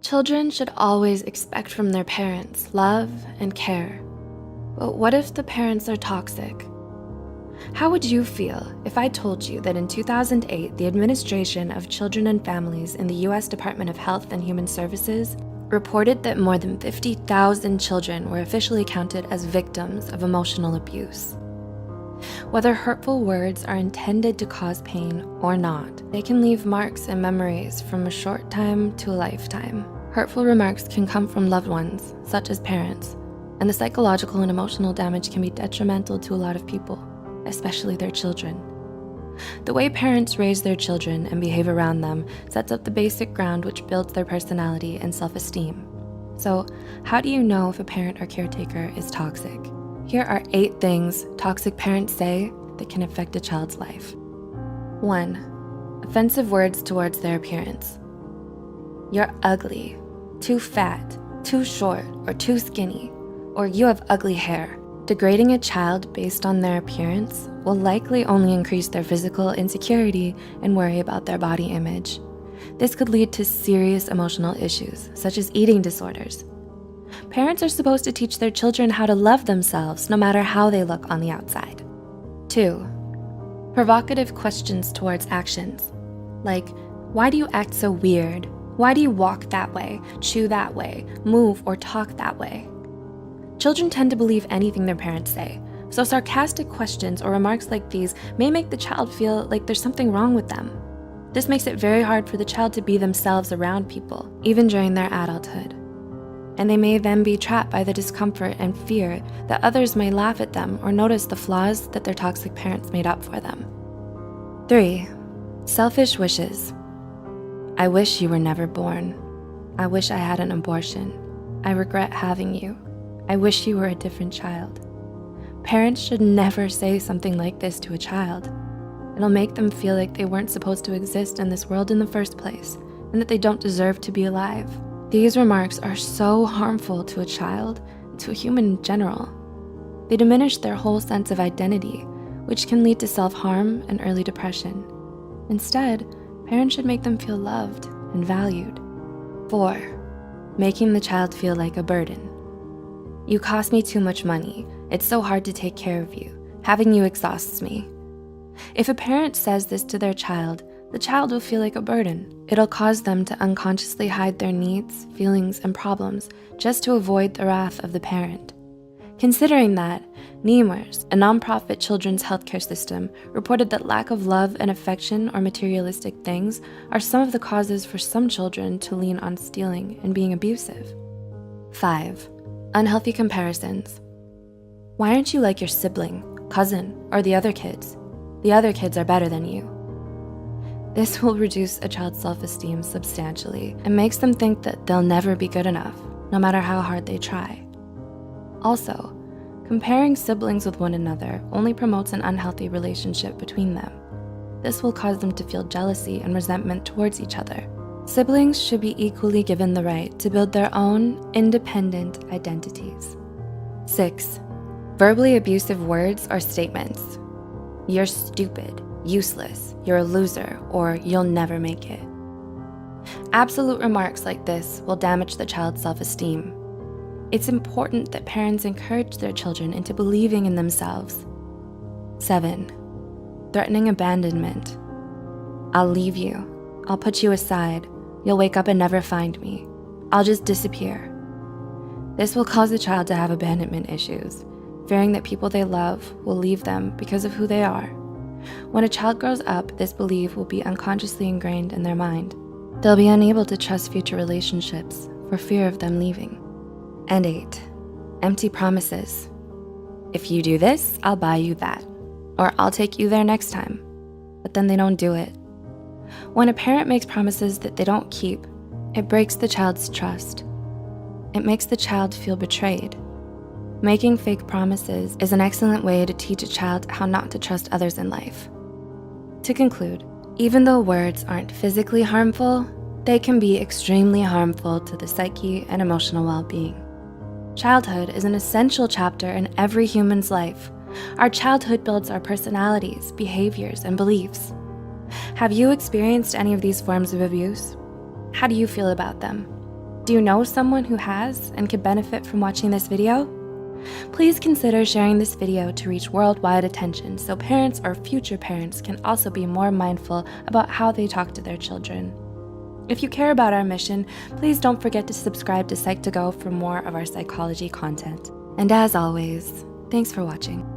Children should always expect from their parents love and care. But what if the parents are toxic? How would you feel if I told you that in 2008, the Administration of Children and Families in the US Department of Health and Human Services reported that more than 50,000 children were officially counted as victims of emotional abuse? Whether hurtful words are intended to cause pain or not, they can leave marks and memories from a short time to a lifetime. Hurtful remarks can come from loved ones, such as parents, and the psychological and emotional damage can be detrimental to a lot of people, especially their children. The way parents raise their children and behave around them sets up the basic ground which builds their personality and self-esteem. So, how do you know if a parent or caretaker is toxic? Here are 8 things toxic parents say that can affect a child's life. 1. Offensive words towards their appearance. You're ugly, too fat, too short, or too skinny, or you have ugly hair. Degrading a child based on their appearance will likely only increase their physical insecurity and worry about their body image. This could lead to serious emotional issues, such as eating disorders. Parents are supposed to teach their children how to love themselves no matter how they look on the outside. 2. Provocative questions towards actions, like, why do you act so weird? Why do you walk that way, chew that way, move or talk that way? Children tend to believe anything their parents say, so sarcastic questions or remarks like these may make the child feel like there's something wrong with them. This makes it very hard for the child to be themselves around people, even during their adulthood. And they may then be trapped by the discomfort and fear that others may laugh at them or notice the flaws that their toxic parents made up for them. 3. Selfish wishes. I wish you were never born. I wish I had an abortion. I regret having you. I wish you were a different child. Parents should never say something like this to a child. It'll make them feel like they weren't supposed to exist in this world in the first place and that they don't deserve to be alive. These remarks are so harmful to a child and to a human in general. They diminish their whole sense of identity, which can lead to self-harm and early depression. Instead, parents should make them feel loved and valued. 4. Making the child feel like a burden. You cost me too much money. It's so hard to take care of you. Having you exhausts me. If a parent says this to their child, the child will feel like a burden. It'll cause them to unconsciously hide their needs, feelings, and problems just to avoid the wrath of the parent. Considering that, NEMRS, a nonprofit children's healthcare system, reported that lack of love and affection or materialistic things are some of the causes for some children to lean on stealing and being abusive. 5. Unhealthy comparisons. Why aren't you like your sibling, cousin, or the other kids? The other kids are better than you. This will reduce a child's self-esteem substantially and makes them think that they'll never be good enough, no matter how hard they try. Also, comparing siblings with one another only promotes an unhealthy relationship between them. This will cause them to feel jealousy and resentment towards each other. Siblings should be equally given the right to build their own independent identities. 6. Verbally abusive words or statements. You're stupid, useless, you're a loser, or you'll never make it. Absolute remarks like this will damage the child's self-esteem. It's important that parents encourage their children into believing in themselves. 7. Threatening abandonment. I'll leave you. I'll put you aside. You'll wake up and never find me. I'll just disappear. This will cause the child to have abandonment issues, fearing that people they love will leave them because of who they are. When a child grows up, this belief will be unconsciously ingrained in their mind. They'll be unable to trust future relationships for fear of them leaving. And 8. Empty promises. If you do this, I'll buy you that, or I'll take you there next time, but then they don't do it. When a parent makes promises that they don't keep, it breaks the child's trust. It makes the child feel betrayed. Making fake promises is an excellent way to teach a child how not to trust others in life. To conclude, even though words aren't physically harmful, they can be extremely harmful to the psyche and emotional well-being. Childhood is an essential chapter in every human's life. Our childhood builds our personalities, behaviors, and beliefs. Have you experienced any of these forms of abuse? How do you feel about them? Do you know someone who has and could benefit from watching this video? Please consider sharing this video to reach worldwide attention so parents or future parents can also be more mindful about how they talk to their children. If you care about our mission, please don't forget to subscribe to Psych2Go for more of our psychology content. And as always, thanks for watching.